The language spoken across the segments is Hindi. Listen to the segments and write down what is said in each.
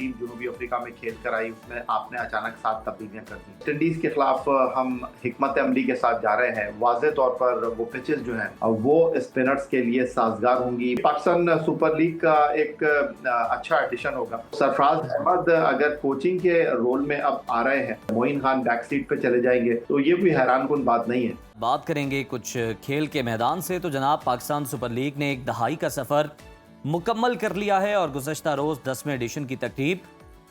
टीम जनूबी अफ्रीका में खेल कर आई उसमें आपने अचानक 7 तब्दीलियां कर दी। वेस्ट इंडीज के खिलाफ हम हिकमत अमली के साथ जा रहे हैं। वाज़े तौर पर वो पिचेस जो हैं वो स्पिनर्स के लिए साजगार होंगी। पाकिस्तान सुपर लीग का एक अच्छा एडिशन होगा। सरफराज अहमद अगर कोचिंग के रोल में अब आ रहे हैं, मोइन खान बैक सीट पे चले जाएंगे, तो ये कोई हैरानकुन बात नहीं है। बात करेंगे कुछ खेल के मैदान से, तो जनाब पाकिस्तान सुपर लीग ने एक दहाई का सफर मुकम्मल कर लिया है और गुज़श्ता रोज 10वें एडिशन की तकरीब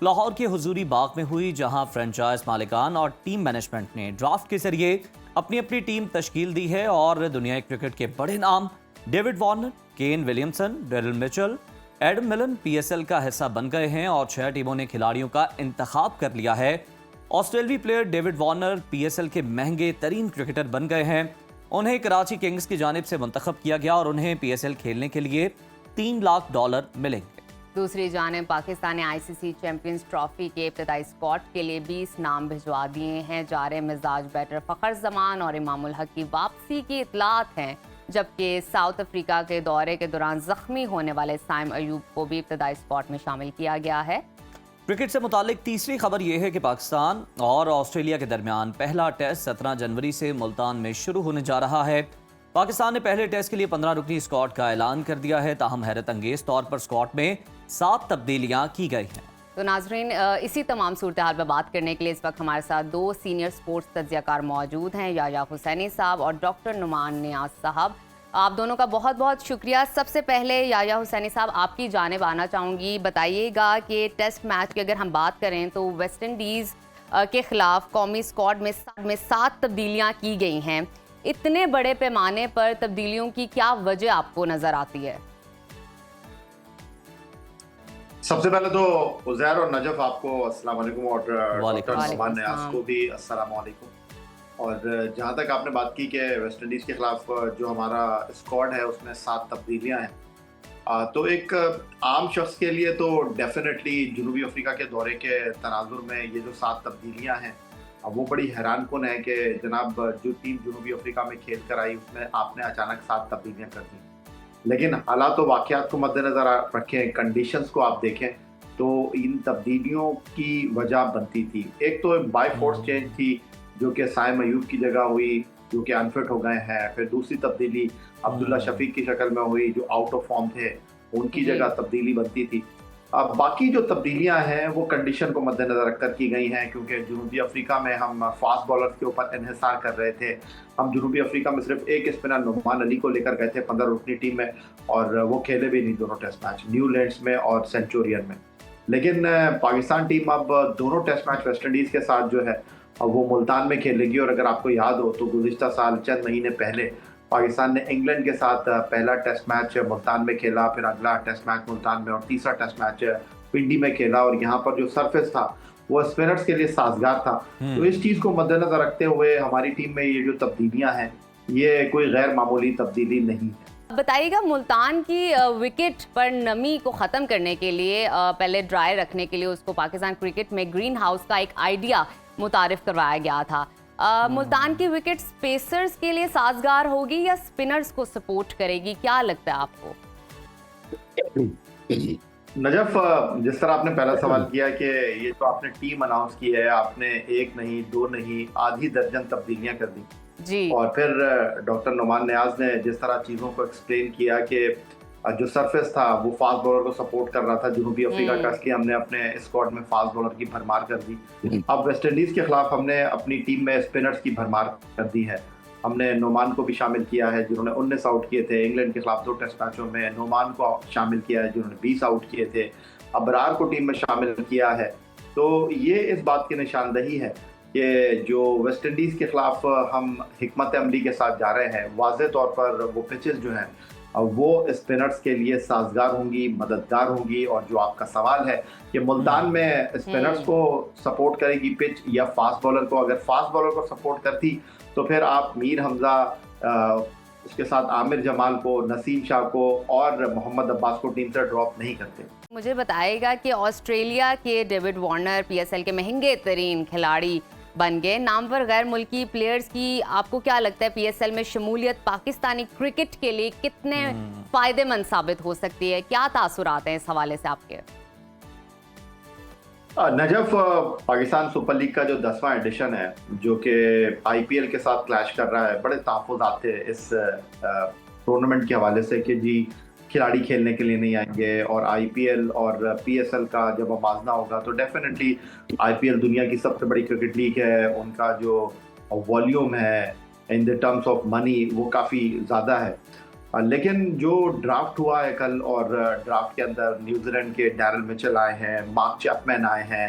लाहौर के हुजूरी बाग में हुई, जहां फ्रेंचाइज मालिकान और टीम मैनेजमेंट ने ड्राफ्ट के जरिए अपनी अपनी टीम तश्कील दी है और दुनियाई क्रिकेट के बड़े नाम David Warner, Kane Williamson, Daryl Mitchell, Adam Milne PSL का हिस्सा बन गए हैं और 6 टीमों ने खिलाड़ियों का इंतखाब कर लिया है। ऑस्ट्रेलियाई प्लेयर डेविड वार्नर पीएसएल के महंगे तरीन क्रिकेटर बन गए हैं। उन्हें कराची किंग्स की जानिब से मुंतखब किया गया और उन्हें पीएसएल खेलने के लिए $3 लाख मिलेंगे। दूसरी जानिब पाकिस्तान ने आईसीसी चैंपियंस ट्रॉफी के इब्तदाई स्पॉट के लिए 20 नाम भिजवा दिए हैं। जारे मिजाज बैटर फ़खर जमान और इमामुल हक की वापसी की इतलात हैं, जबकि साउथ अफ्रीका के दौरे के दौरान जख्मी होने वाले साइम अयूब को भी इब्तदाई स्पॉट में शामिल किया गया है। क्रिकेट से मुतालिक तीसरी खबर यह है कि पाकिस्तान और ऑस्ट्रेलिया के दरमियान पहला टेस्ट 17 जनवरी से मुल्तान में शुरू होने जा रहा है। पाकिस्तान ने पहले टेस्ट के लिए 15 रुकनी स्क्वाड का ऐलान कर दिया है, ताहम हैरत अंगेज तौर पर स्क्वाड में 7 तब्दीलियां की गई हैं। तो नाजरीन, इसी तमाम सूरत हाल पर बात करने के लिए इस वक्त हमारे साथ 2 सीनियर स्पोर्ट्स तज्जियाकार मौजूद हैं, याया हुसैनी साहब और डॉक्टर नुमान नियाज साहब। आप दोनों का बहुत बहुत शुक्रिया। सबसे पहले याया हुसैनी साहब, आपकी जानिब आना चाहूँगी। बताइएगा कि टेस्ट मैच की अगर हम बात करें तो वेस्ट इंडीज़ के खिलाफ कौमी स्क्वाड में 7 तब्दीलियाँ की गई हैं। इतने बड़े पैमाने पर तब्दीलियों की क्या वजह आपको नजर आती है? सबसे पहले तो उज़ैर और नजफ आपको अस्सलाम वालेकुम और डॉक्टर नुमान नियाज को भी अस्सलाम वालेकुम। और जहाँ तक आपने बात की कि वेस्ट इंडीज़ के खिलाफ जो हमारा स्क्वाड है उसमें 7 तब्दीलियाँ हैं, तो एक आम शख्स के लिए तो डेफिनेटली जनूबी अफ्रीका के दौरे के तनाजुर में ये जो 7 तब्दीलियाँ हैं वो बड़ी हैरानकुन है कि जनाब जो टीम जनूबी अफ्रीका में खेल कर आई उसमें आपने अचानक 7 तब्दीलियाँ कर दी। लेकिन हालात और वाक़यात को मद्देनज़र रखें, कंडीशंस को आप देखें तो इन तब्दीलियों की वजह बनती थी। एक तो बाय फोर्स चेंज थी जो कि साइम अयूब की जगह हुई, जो कि अनफिट हो गए हैं। फिर दूसरी तब्दीली अब्दुल्ला शफीक की शक्ल में हुई, जो आउट ऑफ फॉर्म थे, उनकी जगह तब्दीली बनती थी। अब बाकी जो तब्दीलियां हैं वो कंडीशन को मद्देनज़र रखकर की गई हैं, क्योंकि जनूबी अफ्रीका में हम फास्ट बॉलर्स के ऊपर इन्हिसार कर रहे थे। हम जनूबी अफ्रीका में सिर्फ एक स्पिनर नुमान अली को लेकर गए थे 15 रुकनी टीम में, और वो खेले भी नहीं दोनों टेस्ट मैच, न्यूलैंड्स में और सेंचुरियन में। लेकिन पाकिस्तान टीम अब दोनों टेस्ट मैच वेस्ट इंडीज़ के साथ जो है वो मुल्तान में खेलेगी। और अगर आपको याद हो तो गुज़िश्ता साल चंद महीने पहले पाकिस्तान ने इंग्लैंड के साथ पहला टेस्ट मैच मुल्तान में खेला, फिर अगला टेस्ट मैच मुल्तान में और तीसरा टेस्ट मैच पिंडी में खेला। और यहाँ पर जो सरफेस था वो स्पिनर्स के लिए साजगार था। तो इस चीज़ को मद्देनजर रखते हुए हमारी टीम में ये जो तब्दीलियाँ हैं ये कोई गैर मामूली तब्दीली नहीं है। बताइएगा, मुल्तान की विकेट पर नमी को ख़त्म करने के लिए, पहले ड्राई रखने के लिए उसको पाकिस्तान क्रिकेट में ग्रीन हाउस का एक आइडिया मुतारिफ करवाया गया था। मुल्तान की विकेट स्पेसर्स के लिए साजगार होगी या स्पिनर्स को सपोर्ट करेगी, क्या लगता है आपको? नजफ, जिस तरह आपने पहला सवाल किया कि ये जो आपने टीम अनाउंस की है, आपने 1 नहीं 2 नहीं आधी दर्जन तब्दीलियां कर दी जी। और फिर डॉक्टर नुमान नियाज ने जिस तरह चीज़ों को एक्सप्लेन किया कि जो सरफेस था वो फास्ट बॉलर को सपोर्ट कर रहा था जनूबी अफ्रीका का, इसलिए हमने अपने स्क्वाड में फास्ट बॉलर की भरमार कर दी। अब वेस्ट इंडीज़ के खिलाफ हमने अपनी टीम में स्पिनर्स की भरमार कर दी है। हमने नोमान को भी शामिल किया है जिन्होंने 19 आउट किए थे। इंग्लैंड के खिलाफ 2 टेस्ट मैचों में नोमान को शामिल किया है जिन्होंने 20 आउट किए थे। अबरार को टीम में शामिल किया है। तो ये इस बात की निशानदही है कि जो वेस्ट इंडीज़ के खिलाफ हम हिकमत अमली के साथ जा रहे हैं, वाज़े तौर पर वो पिचेस जो हैं वो स्पिनर्स के लिए साजगार होंगी, मददगार होंगी। और जो आपका सवाल है कि मुल्तान में स्पिनर्स को सपोर्ट करेगी पिच या फास्ट बॉलर को, अगर फास्ट बॉलर को सपोर्ट करती तो फिर आप मीर हमजा, उसके साथ आमिर जमाल को, नसीम शाह को और मोहम्मद अब्बास को टीम से ड्रॉप नहीं करते। मुझे बताएगा कि ऑस्ट्रेलिया के डेविड वार्नर पीएसएल के महंगे तरीन खिलाड़ी बन गए। नामवर गैर मुल्की प्लेयर्स की आपको क्या लगता है पीएसएल में शमूलियत पाकिस्तानी क्रिकेट के लिए कितने फायदेमंद साबित हो सकती है? क्या तासुरात हैं इस हवाले से आपके? नजफ पाकिस्तान सुपर लीग का जो 10वां एडिशन है, जो कि आईपीएल के साथ क्लैश कर रहा है, बड़े तहफ़्फ़ुज़ात थे इस टूर्नामेंट के हवाले से कि जी खिलाड़ी खेलने के लिए नहीं आएंगे, और आईपीएल और पीएसएल का जब मुवाज़ना होगा तो डेफिनेटली आईपीएल दुनिया की सबसे बड़ी क्रिकेट लीग है, उनका जो वॉल्यूम है in the terms of money वो काफ़ी ज़्यादा है। लेकिन जो ड्राफ्ट हुआ है कल, और ड्राफ्ट के अंदर न्यूजीलैंड के डैरल मिचेल आए हैं, मार्क चैपमैन आए हैं,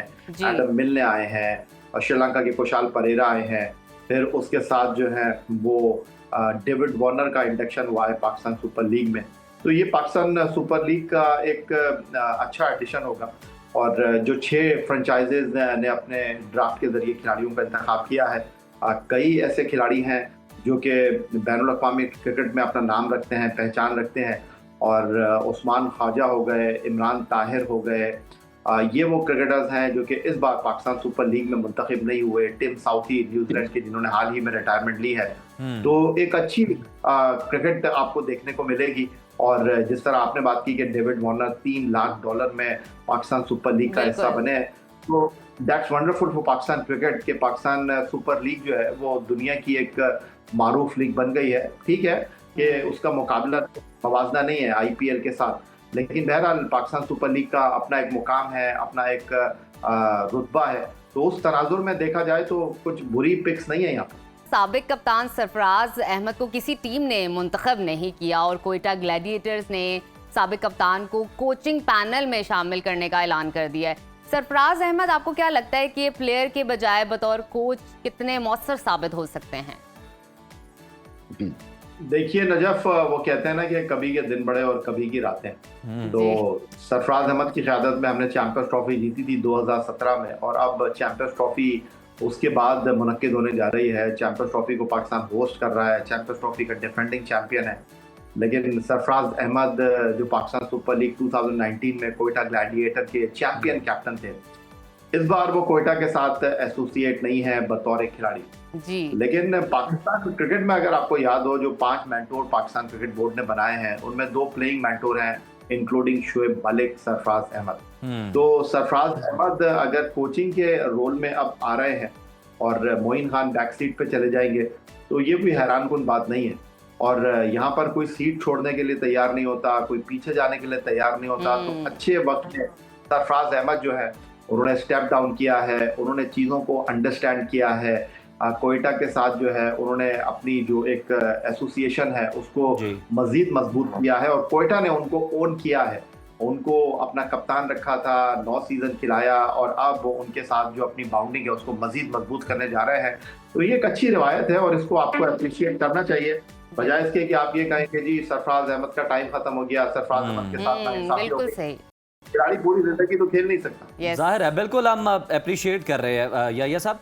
एडम मिलने आए हैं, और श्रीलंका के कुशाल परेरा आए हैं। फिर उसके साथ जो है वो डेविड वार्नर का इंडक्शन हुआ है पाकिस्तान सुपर लीग में। तो ये पाकिस्तान सुपर लीग का एक अच्छा एडिशन होगा, और जो 6 फ्रेंचाइजेज ने अपने ड्राफ्ट के जरिए खिलाड़ियों का इंतखाब किया है। कई ऐसे खिलाड़ी हैं जो कि बैनुल-अक़वामी क्रिकेट में अपना नाम रखते हैं, पहचान रखते हैं, और उस्मान ख्वाजा हो गए, इमरान ताहिर हो गए, ये वो क्रिकेटर्स हैं जो कि इस बार पाकिस्तान सुपर लीग में मुंतखब नहीं हुए। टिम साउथी न्यूजीलैंड के, जिन्होंने हाल ही में रिटायरमेंट ली है। तो एक अच्छी क्रिकेट आपको देखने को मिलेगी। और जिस तरह आपने बात की कि डेविड वार्नर $3 लाख में पाकिस्तान सुपर लीग का हिस्सा बने हैं, तो that's wonderful for Pakistan cricket कि पाकिस्तान सुपर लीग जो है वो दुनिया की एक मारूफ लीग बन गई है। ठीक है कि उसका मुकाबला मवाजना नहीं है आईपीएल के साथ, लेकिन बहरहाल पाकिस्तान सुपर लीग का अपना एक मुकाम है, अपना एक रुतबा है। तो उस तनाजुर में देखा जाए तो कुछ बुरी पिक्स नहीं है यहाँ पर। साबिक कप्तान सरफराज अहमद को किसी टीम ने मुंतखब नहीं किया, और कोयटा ग्लैडिएटर्स ने साबिक कप्तान को कोचिंग पैनल में शामिल करने का ऐलान कर दिया है। सरफराज अहमद, आपको क्या लगता है कि ये प्लेयर के बजाय बतौर कोच कितने मौसर साबित हो सकते हैं? देखिए नजफ, वो कहते हैं ना कि कभी के दिन बड़े और कभी की रातें। तो सरफराज अहमद की क़यादत में हमने चैंपियंस ट्रॉफी जीती थी 2017 में, और अब चैंपियंस ट्रॉफी उसके बाद मुनक्किद होने जा रही है। चैंपियंस ट्रॉफी को पाकिस्तान होस्ट कर रहा है, चैंपियंस ट्रॉफी का डिफेंडिंग चैंपियन है। लेकिन सरफराज अहमद जो पाकिस्तान सुपर लीग 2019 में कोयटा ग्लैडिएटर के चैंपियन कैप्टन थे, इस बार वो कोयटा के साथ एसोसिएट नहीं है बतौर एक खिलाड़ी जी। लेकिन पाकिस्तान क्रिकेट में अगर आपको याद हो, जो 5 मेंटोर पाकिस्तान क्रिकेट बोर्ड ने बनाए हैं, उनमें 2 प्लेइंग मेंटोर हैं, इंक्लूडिंग शुएब मलिक, सरफराज अहमद। तो सरफराज अहमद अगर कोचिंग के रोल में अब आ रहे हैं और मोइन खान बैक सीट पे चले जाएंगे, तो ये कोई हैरानकुन बात नहीं है। और यहाँ पर कोई सीट छोड़ने के लिए तैयार नहीं होता, कोई पीछे जाने के लिए तैयार नहीं होता। तो अच्छे वक्त में सरफराज अहमद जो है उन्होंने स्टेप डाउन किया है, उन्होंने चीज़ों को अंडरस्टैंड किया है। कोयटा के साथ जो है उन्होंने अपनी जो एक एसोसिएशन है उसको मजीद मजबूत किया है, और कोयटा ने उनको ओन किया है, उनको अपना कप्तान रखा था, 9 सीजन खिलाया, और अब उनके साथ जो अपनी बाउंडिंग है उसको मजीद मजबूत करने जा रहे हैं। तो ये एक अच्छी रिवायत है और इसको आपको अप्रिशिएट करना चाहिए, बजाय इसके कि आप ये कहें कि जी सरफराज अहमद का टाइम खत्म हो गया, सरफराज अहमद के साथ नाइंसाफी हो गई। खिलाड़ी पूरी जिंदगी तो खेल नहीं सकता। जाहिर है, बिल्कुल हम अप्रिशिएट कर रहे हैं। या साहब